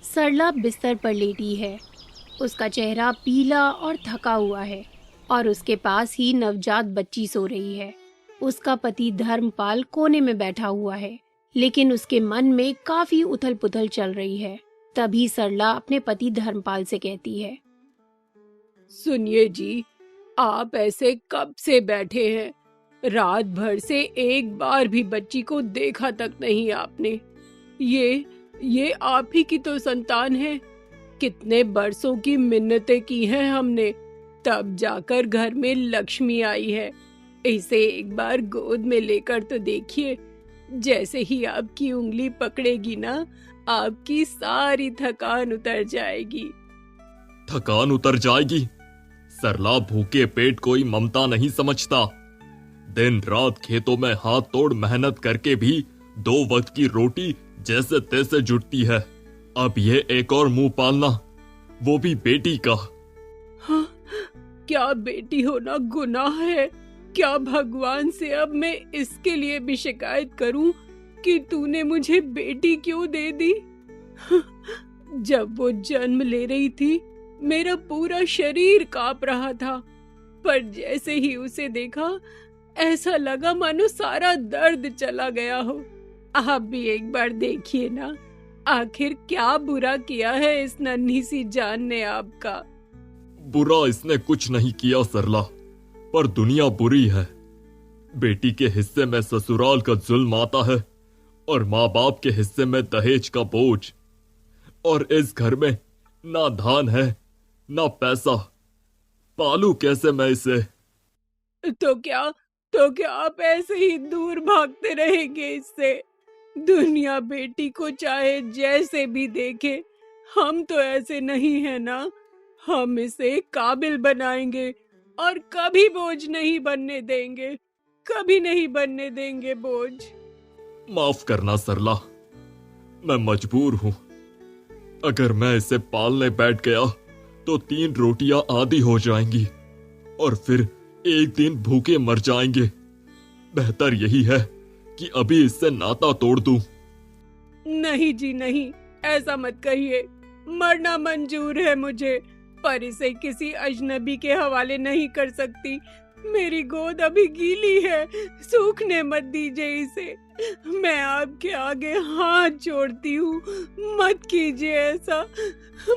सरला बिस्तर पर लेटी है। उसका चेहरा पीला और थका हुआ है और उसके पास ही नवजात बच्ची सो रही है। उसका पति धर्मपाल कोने में बैठा हुआ है, लेकिन उसके मन में काफी उथल-पुथल चल रही है। तभी सरला अपने पति धर्मपाल से कहती है, सुनिए जी, आप ऐसे कब से बैठे हैं? रात भर से एक बार भी बच्ची को देखा तक नहीं आपने। ये आप ही की तो संतान है। कितने बरसों की मिन्नतें की हैं हमने, तब जाकर घर में लक्ष्मी आई है। इसे एक बार गोद में लेकर तो देखिए। जैसे ही आपकी उंगली पकड़ेगी ना, आपकी सारी थकान उतर जाएगी। थकान उतर जाएगी? सरला भूखे पेट कोई ममता नहीं समझता। दिन रात खेतों में हाथ तोड़ मेहनत करके भी 2 वक्त की रोटी जैसे तैसे जुटती है। अब ये एक और मुंह पालना, वो भी बेटी का। हाँ, क्या बेटी होना गुनाह है? क्या भगवान से अब मैं इसके लिए भी शिकायत करूं कि तूने मुझे बेटी क्यों दे दी? जब वो जन्म ले रही थी, मेरा पूरा शरीर कांप रहा था, पर जैसे ही उसे देखा, ऐसा लगा मानो सारा दर्द चला गया हो। आप भी एक बार देखिए ना, आखिर क्या बुरा किया है इस नन्ही सी जान ने आपका? बुरा इसने कुछ नहीं किया सरला, पर दुनिया बुरी है। बेटी के हिस्से में ससुराल का जुल्म आता है और माँ बाप के हिस्से में दहेज का बोझ। और इस घर में ना धान है ना पैसा। पालू कैसे मैं इसे? तो क्या आप ऐसे ही दूर भागते रहेंगे इससे? दुनिया बेटी को चाहे जैसे भी देखे, हम तो ऐसे नहीं है ना। हम इसे काबिल बनाएंगे और कभी बोझ नहीं बनने देंगे, कभी नहीं बनने देंगे बोझ। माफ करना सरला, मैं मजबूर हूं। अगर मैं इसे पालने बैठ गया तो 3 रोटियां आधी हो जाएंगी और फिर एक दिन भूखे मर जाएंगे। बेहतर यही है कि अभी इससे नाता तोड़ दूं। नहीं जी नहीं, ऐसा मत कहिए। मरना मंजूर है मुझे, पर इसे किसी अजनबी के हवाले नहीं कर सकती। मेरी गोद अभी गीली है, सूखने मत दीजिए इसे। मैं आपके आगे हाथ जोड़ती हूँ, मत कीजिए ऐसा,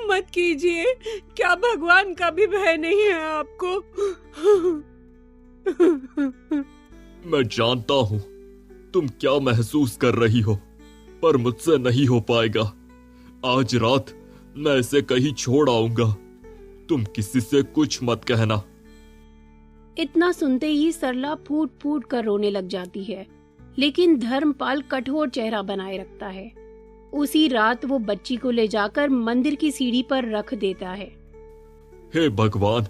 मत कीजिए। क्या भगवान का भी भय नहीं है आपको? मैं जानता हूं तुम क्या महसूस कर रही हो, पर मुझसे नहीं हो पाएगा। आज रात मैं इसे कहीं छोड़ आऊंगा। तुम किसी से कुछ मत कहना। इतना सुनते ही सरला फूट फूट कर रोने लग जाती है, लेकिन धर्मपाल कठोर चेहरा बनाए रखता है। उसी रात वो बच्ची को ले जाकर मंदिर की सीढ़ी पर रख देता है। हे भगवान,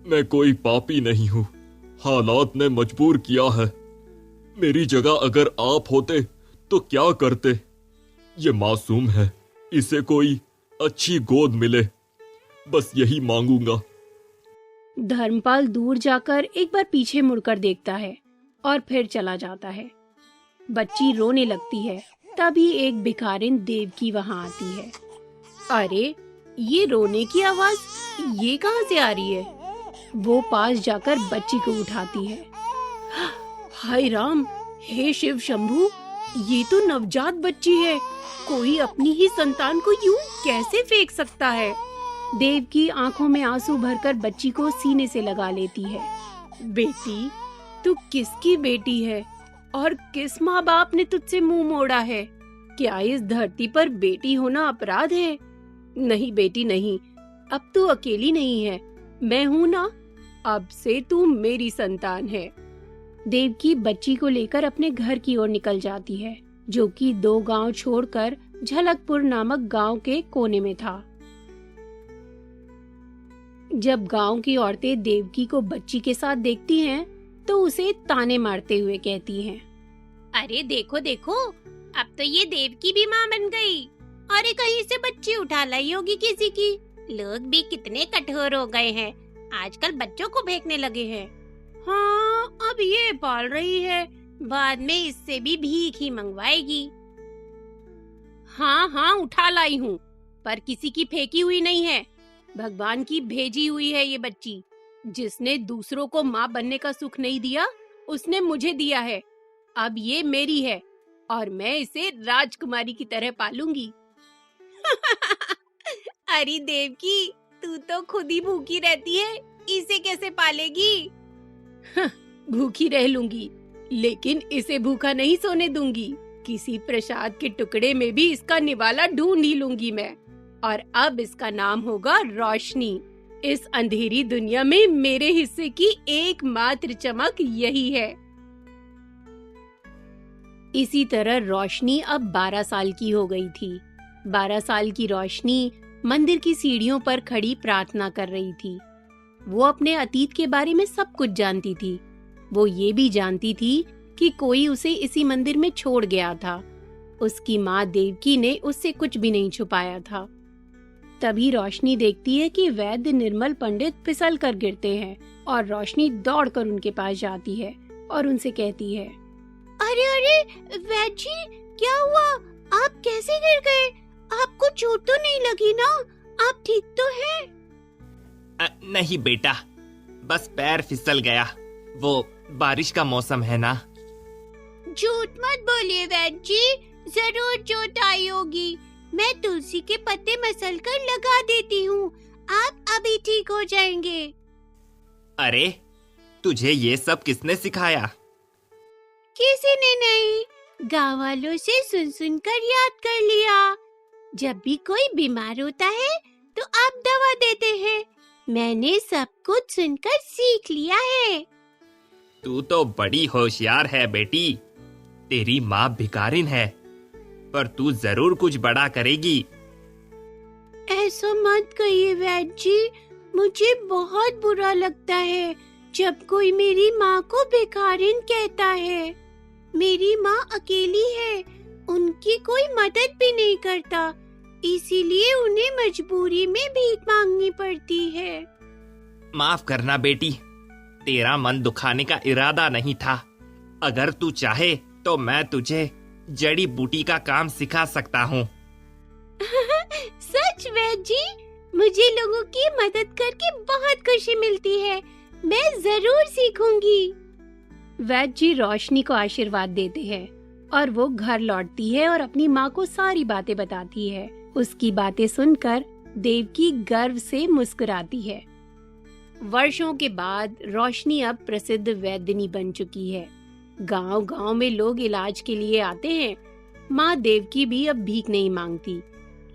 मैं कोई पापी नहीं हूँ, हालात ने मजबूर किया है। मेरी जगह अगर आप होते तो क्या करते? ये मासूम है, इसे कोई अच्छी गोद मिले, बस यही मांगूंगा। धर्मपाल दूर जाकर एक बार पीछे मुड़कर देखता है और फिर चला जाता है। बच्ची रोने लगती है। तभी एक भिखारिन देवकी वहां आती है। अरे, ये रोने की आवाज ये कहां से आ रही है? वो पास जाकर बच्ची को उठाती है। हाय राम, हे शिव शंभू, ये तो नवजात बच्ची है। कोई अपनी ही संतान को यूं कैसे फेंक सकता है? देवकी आंखों में आंसू भरकर बच्ची को सीने से लगा लेती है। बेटी, तू किसकी बेटी है और किस माँ बाप ने तुझसे मुंह मोड़ा है? क्या इस धरती पर बेटी होना अपराध है? नहीं बेटी नहीं, अब तू अकेली नहीं है, मैं हूँ ना। अब से तू मेरी संतान है। देवकी बच्ची को लेकर अपने घर की ओर निकल जाती है, जो कि 2 गांव छोड़कर झलकपुर नामक गांव के कोने में था। जब गांव की औरतें देवकी को बच्ची के साथ देखती हैं, तो उसे ताने मारते हुए कहती हैं, अरे देखो देखो, अब तो ये देवकी भी माँ बन गई। अरे कहीं से बच्ची उठा लाई होगी किसी की। लोग भी कितने कठोर हो गए हैं, आजकल बच्चों को फेंकने लगे हैं। हाँ, अब ये पाल रही है, बाद में इससे भी भीख ही मंगवाएगी। हाँ हाँ, उठा लाई हूँ, पर किसी की फेंकी हुई नहीं है। भगवान की भेजी हुई है ये बच्ची। जिसने दूसरों को माँ बनने का सुख नहीं दिया, उसने मुझे दिया है। अब ये मेरी है और मैं इसे राजकुमारी की तरह पालूंगी। अरे देवकी, तू तो खुद ही भूखी रहती है, इसे कैसे पालेगी? भूखी रह लूंगी, लेकिन इसे भूखा नहीं सोने दूंगी। किसी प्रसाद के टुकड़े में भी इसका निवाला ढूंढ ही लूंगी मैं। और अब इसका नाम होगा रोशनी। इस अंधेरी दुनिया में मेरे हिस्से की एकमात्र चमक यही है। इसी तरह रोशनी अब 12 साल की हो गई थी। 12 साल की रोशनी मंदिर की सीढ़ियों पर खड़ी प्रार्थना कर रही थी। वो अपने अतीत के बारे में सब कुछ जानती थी। वो ये भी जानती थी कि कोई उसे इसी मंदिर में छोड़ गया था। उसकी माँ देवकी ने उससे कुछ भी नहीं छुपाया था। तभी रोशनी देखती है कि वैद्य निर्मल पंडित फिसल कर गिरते हैं और रोशनी दौड़कर उनके पास जाती है और उनसे कहती है, अरे अरे वैद्य जी, क्या हुआ? आप कैसे गिर गए? आपको चोट तो नहीं लगी ना? आप ठीक तो हैं? नहीं बेटा, बस पैर फिसल गया। वो बारिश का मौसम है ना। झूठ मत बोलिए वैद्य जी, जरूर चोट आई होगी। मैं तुलसी के पत्ते मसल कर लगा देती हूँ, आप अभी ठीक हो जाएंगे। अरे, तुझे ये सब किसने सिखाया? किसी ने नहीं, गाँव वालों से सुन सुन कर याद कर लिया। जब भी कोई बीमार होता है तो आप दवा देते हैं। मैंने सब कुछ सुनकर सीख लिया है। तू तो बड़ी होशियार है बेटी। तेरी माँ भिखारिन है, पर तू जरूर कुछ बड़ा करेगी। ऐसा मत कहिए वैद्य जी, मुझे बहुत बुरा लगता है जब कोई मेरी माँ को भिखारिन कहता है। मेरी माँ अकेली है, उनकी कोई मदद भी नहीं करता, इसीलिए उन्हें मजबूरी में भीख मांगनी पड़ती है। माफ करना बेटी, तेरा मन दुखाने का इरादा नहीं था। अगर तू चाहे तो मैं तुझे जड़ी बूटी का काम सिखा सकता हूँ। सच वैद्य जी, मुझे लोगों की मदद करके बहुत खुशी मिलती है। मैं जरूर सीखूंगी। वैद्य जी रोशनी को आशीर्वाद देते हैं और वो घर लौटती है और अपनी माँ को सारी बातें बताती है। उसकी बातें सुनकर देवकी गर्व से मुस्कुराती है। वर्षों के बाद रोशनी अब प्रसिद्ध वैद्यनी बन चुकी है। गांव-गांव में लोग इलाज के लिए आते हैं। माँ देवकी भी अब भीख नहीं मांगती,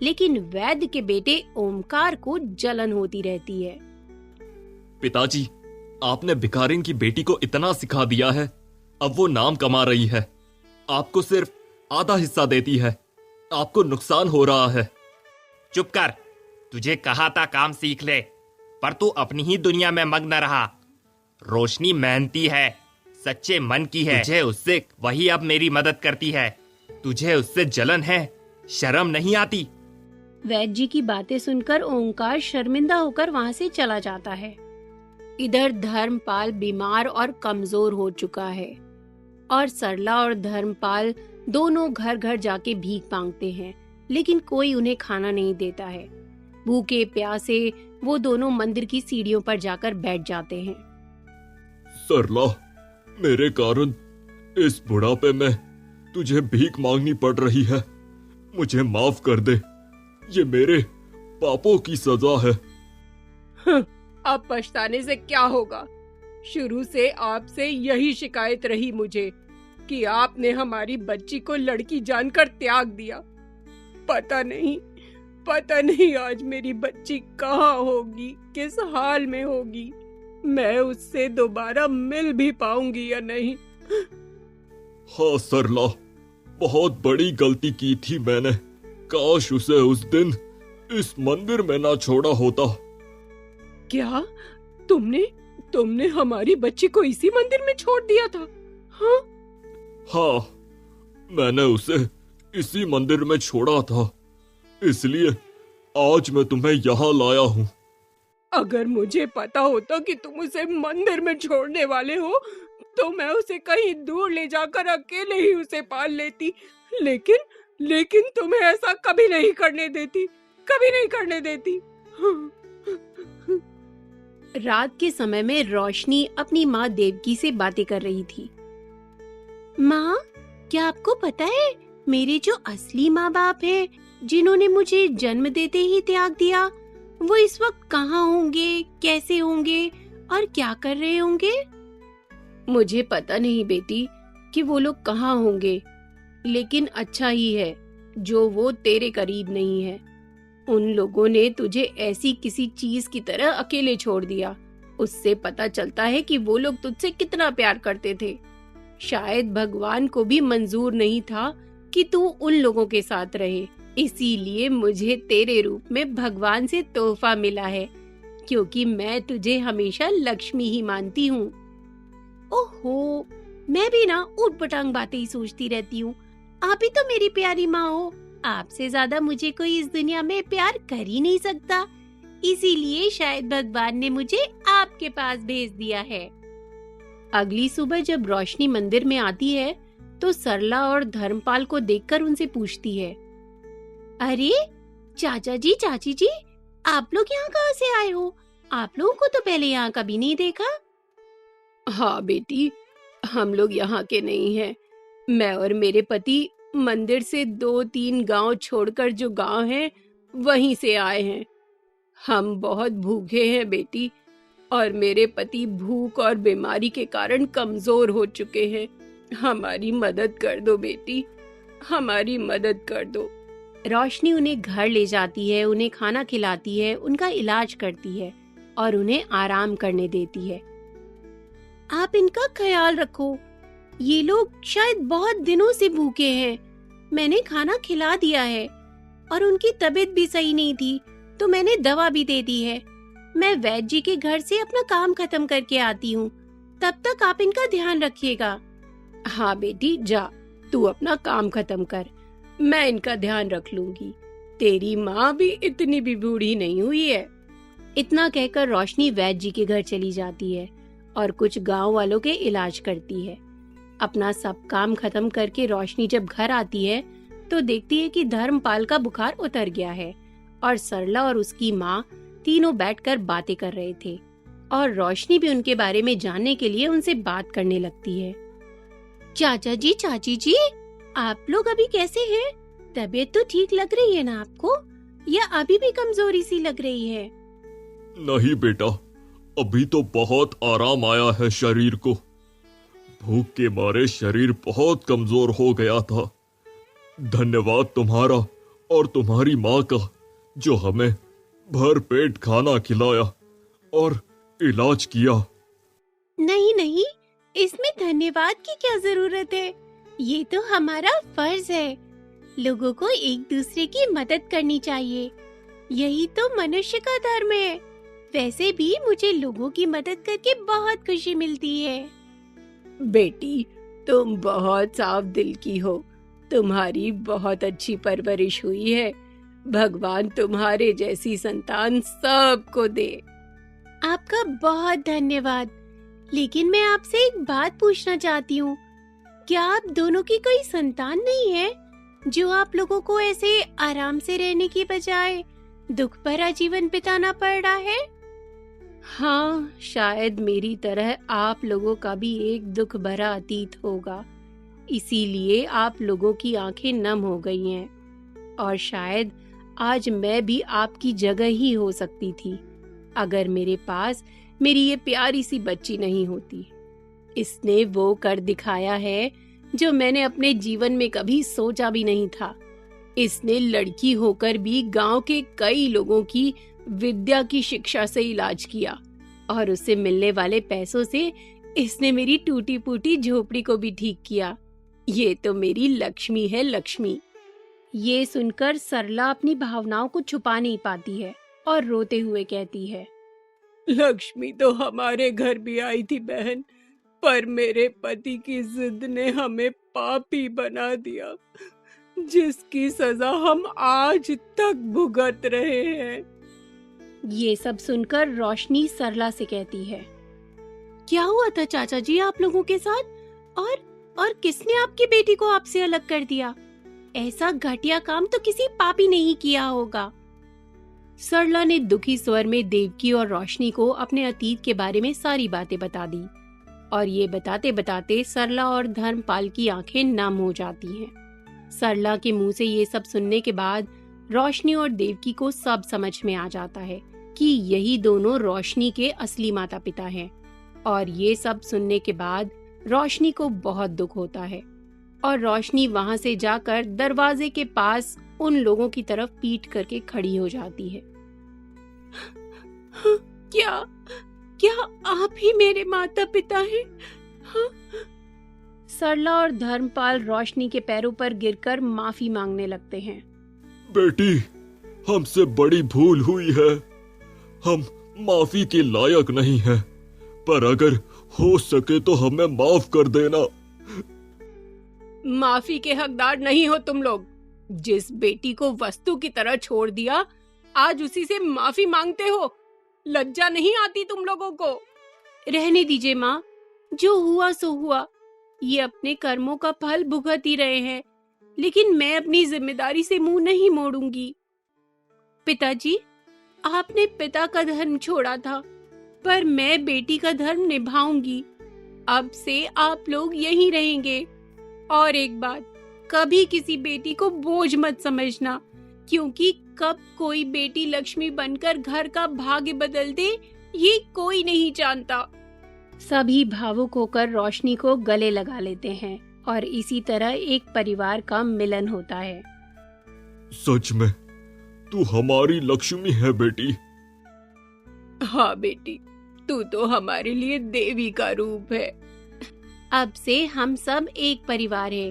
लेकिन वैद्य के बेटे ओमकार को जलन होती रहती है। पिताजी, आपने भिखारिन की बेटी को इतना सिखा दिया है, अब वो नाम कमा रही है। आपको सिर्फ आधा हिस्सा देती है। आपको नुकसान हो रहा है। चुप कर, तुझे कहा था काम सीख ले, पर तू अपनी ही दुनिया में मग्न रहा। रोशनी मेहनती है, सच्चे मन की है। तुझे उससे वही अब मेरी मदद करती है। तुझे उससे जलन है, शर्म नहीं आती? वैद्य जी की बातें सुनकर ओंकार शर्मिंदा होकर वहाँ से चला जाता है। इधर धर्मपाल बीमार और कमजोर हो चुका है और सरला और धर्मपाल दोनों घर घर जाके भीख मांगते हैं, लेकिन कोई उन्हें खाना नहीं देता है। भूखे प्यासे वो दोनों मंदिर की सीढ़ियों पर जाकर बैठ जाते हैं। सरला, मेरे कारण इस बुढ़ापे में तुझे भीख मांगनी पड़ रही है। मुझे माफ कर दे, ये मेरे पापों की सजा है। अब पछताने से क्या होगा? शुरू से आपसे यही शिकायत रही मुझे कि आपने हमारी बच्ची को लड़की जानकर त्याग दिया। पता नहीं आज मेरी बच्ची कहाँ होगी, किस हाल में होगी। मैं उससे दोबारा मिल भी पाऊंगी या नहीं। हाँ सरला, बहुत बड़ी गलती की थी मैंने। काश उसे उस दिन इस मंदिर में ना छोड़ा होता। क्या तुमने हमारी बच्ची को इसी मंदिर में छोड़ दिया था? हाँ? हाँ, मैंने उसे इसी मंदिर में छोड़ा था, इसलिए आज मैं तुम्हें यहाँ लाया हूँ। अगर मुझे पता होता कि तुम उसे मंदिर में छोड़ने वाले हो तो मैं उसे कहीं दूर ले जाकर अकेले ही उसे पाल लेती, लेकिन तुम्हें ऐसा कभी नहीं करने देती, कभी नहीं करने देती। रात के समय में रोशनी अपनी माँ देवकी से बातें कर रही थी। माँ, क्या आपको पता है मेरे जो असली माँ बाप हैं, जिन्होंने मुझे जन्म देते ही त्याग दिया, वो इस वक्त कहाँ होंगे, कैसे होंगे और क्या कर रहे होंगे? मुझे पता नहीं बेटी कि वो लोग कहाँ होंगे, लेकिन अच्छा ही है जो वो तेरे करीब नहीं है। उन लोगों ने तुझे ऐसी किसी चीज की तरह अकेले छोड़ दिया। उससे पता चलता है कि वो लोग तुझसे कितना प्यार करते थे। शायद भगवान को भी मंजूर नहीं था कि तू उन लोगों के साथ रहे, इसीलिए मुझे तेरे रूप में भगवान से तोहफा मिला है, क्योंकि मैं तुझे हमेशा लक्ष्मी ही मानती हूँ। ओहो, मैं भी ना ऊट-पटांग बातें ही सोचती रहती हूँ। आप ही तो मेरी प्यारी माँ हो। आपसे ज्यादा मुझे कोई इस दुनिया में प्यार कर ही नहीं सकता, इसीलिए शायद भगवान ने मुझे आपके पास भेज दिया है। अगली सुबह जब रोशनी मंदिर में आती है तो सरला और धर्मपाल को देखकर उनसे पूछती है, अरे चाचा जी, चाची जी, आप लोग यहाँ कहाँ से आए हो? आप लोगों को तो पहले यहाँ कभी नहीं देखा। हाँ बेटी, हम लोग यहाँ के नहीं हैं। मैं और मेरे पति मंदिर से 2-3 गांव छोड़कर जो गांव है वहीं से आए हैं। हम बहुत भूखे हैं बेटी, और मेरे पति भूख और बीमारी के कारण कमजोर हो चुके हैं। हमारी मदद कर दो बेटी, हमारी मदद कर दो। रोशनी उन्हें घर ले जाती है, उन्हें खाना खिलाती है, उनका इलाज करती है और उन्हें आराम करने देती है। आप इनका ख्याल रखो, ये लोग शायद बहुत दिनों से भूखे हैं। मैंने खाना खिला दिया है और उनकी तबीयत भी सही नहीं थी, तो मैंने दवा भी दे दी है। मैं वैद्य जी के घर से अपना काम खत्म करके आती हूँ, तब तक आप इनका ध्यान रखिएगा। हाँ बेटी, जा तू अपना काम खत्म कर, मैं इनका ध्यान रख लूंगी। तेरी माँ भी इतनी भी बूढ़ी नहीं हुई है। इतना कहकर रोशनी वैद्य जी के घर चली जाती है और कुछ गांव वालों के इलाज करती है। अपना सब काम खत्म करके रोशनी जब घर आती है तो देखती है कि धर्मपाल का बुखार उतर गया है और सरला और उसकी माँ तीनों बैठकर बातें कर रहे थे, और रोशनी भी उनके बारे में जानने के लिए उनसे बात करने लगती है। चाचा जी, चाची जी, आप लोग अभी कैसे हैं? तबीयत तो ठीक लग रही है ना आपको, या अभी भी कमजोरी सी लग रही है? नहीं बेटा, अभी तो बहुत आराम आया है शरीर को। भूख के मारे शरीर बहुत कमजोर हो गया था। धन्यवाद तुम्हारा और तुम्हारी माँ का, जो हमें भर पेट खाना खिलाया और इलाज किया। नहीं नहीं, इसमें धन्यवाद की क्या जरूरत है? ये तो हमारा फर्ज है। लोगों को एक दूसरे की मदद करनी चाहिए, यही तो मनुष्य का धर्म है। वैसे भी मुझे लोगों की मदद करके बहुत खुशी मिलती है। बेटी, तुम बहुत साफ दिल की हो, तुम्हारी बहुत अच्छी परवरिश हुई है। भगवान तुम्हारे जैसी संतान सबको दे। आपका बहुत धन्यवाद, लेकिन मैं आपसे एक बात पूछना चाहती हूँ। क्या आप दोनों की कोई संतान नहीं है, जो आप लोगों को ऐसे आराम से रहने की बजाय दुख भरा जीवन बिताना पड़ रहा है? हाँ, शायद मेरी तरह आप लोगों का भी एक दुख भरा अतीत होगा, इसीलिए आप लोगों की आंखें नम हो गई हैं। और शायद आज मैं भी आपकी जगह ही हो सकती थी, अगर मेरे पास मेरी ये प्यारी सी बच्ची नहीं होती। इसने वो कर दिखाया है जो मैंने अपने जीवन में कभी सोचा भी नहीं था। इसने लड़की होकर भी गांव के कई लोगों की विद्या की शिक्षा से इलाज किया, और उससे मिलने वाले पैसों से इसने मेरी टूटी फूटी झोपड़ी को भी ठीक किया। ये तो मेरी लक्ष्मी है, लक्ष्मी। ये सुनकर सरला अपनी भावनाओं को छुपा नहीं पाती है और रोते हुए कहती है, लक्ष्मी तो हमारे घर भी आई थी बहन, पर मेरे पति की जिद ने हमें पापी बना दिया, जिसकी सजा हम आज तक भुगत रहे हैं। ये सब सुनकर रोशनी सरला से कहती है, क्या हुआ था चाचा जी आप लोगों के साथ? और किसने आपकी बेटी को आपसे अलग कर दिया? ऐसा घटिया काम तो किसी पापी ने ही किया होगा। सरला ने दुखी स्वर में देवकी और रोशनी को अपने अतीत के बारे में सारी बातें बता दी और ये बताते बताते सरला और धर्मपाल की आंखें नम हो जाती हैं। सरला के मुंह से ये सब सुनने के बाद रोशनी और देवकी को सब समझ में आ जाता है कि यही दोनों रोशनी के असली माता पिता हैं। और ये सब सुनने के बाद रोशनी को बहुत दुख होता है और रोशनी वहां से जाकर दरवाजे के पास उन लोगों की तरफ पीठ करके खड़ी हो जाती है। क्या आप ही मेरे माता पिता हैं? हाँ? सरला और धर्मपाल रोशनी के पैरों पर गिरकर माफी मांगने लगते हैं। बेटी, हमसे बड़ी भूल हुई है। हम माफी के लायक नहीं हैं, पर अगर हो सके तो हमें माफ कर देना। माफी के हकदार नहीं हो तुम लोग। जिस बेटी को वस्तु की तरह छोड़ दिया, आज उसी से माफी मांगते हो। लज्जा नहीं आती तुम लोगों को? रहने दीजिए माँ, जो हुआ सो हुआ। ये अपने कर्मों का फल भुगत ही रहे हैं, लेकिन मैं अपनी जिम्मेदारी से मुंह नहीं मोड़ूंगी। पिताजी, आपने पिता का धर्म छोड़ा था, पर मैं बेटी का धर्म निभाऊंगी। अब से आप लोग यहीं रहेंगे। और एक बात, कभी किसी बेटी को बोझ मत समझना, क्योंकि कब कोई बेटी लक्ष्मी बनकर घर का भाग्य बदल दे, ये कोई नहीं जानता। सभी भावुक होकर रोशनी को गले लगा लेते हैं और इसी तरह एक परिवार का मिलन होता है। सच में तू हमारी लक्ष्मी है बेटी। हाँ बेटी, तू तो हमारे लिए देवी का रूप है। अब से हम सब एक परिवार है।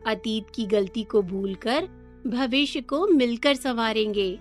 अतीत की गलती को भूलकर भविष्य को मिलकर संवारेंगे।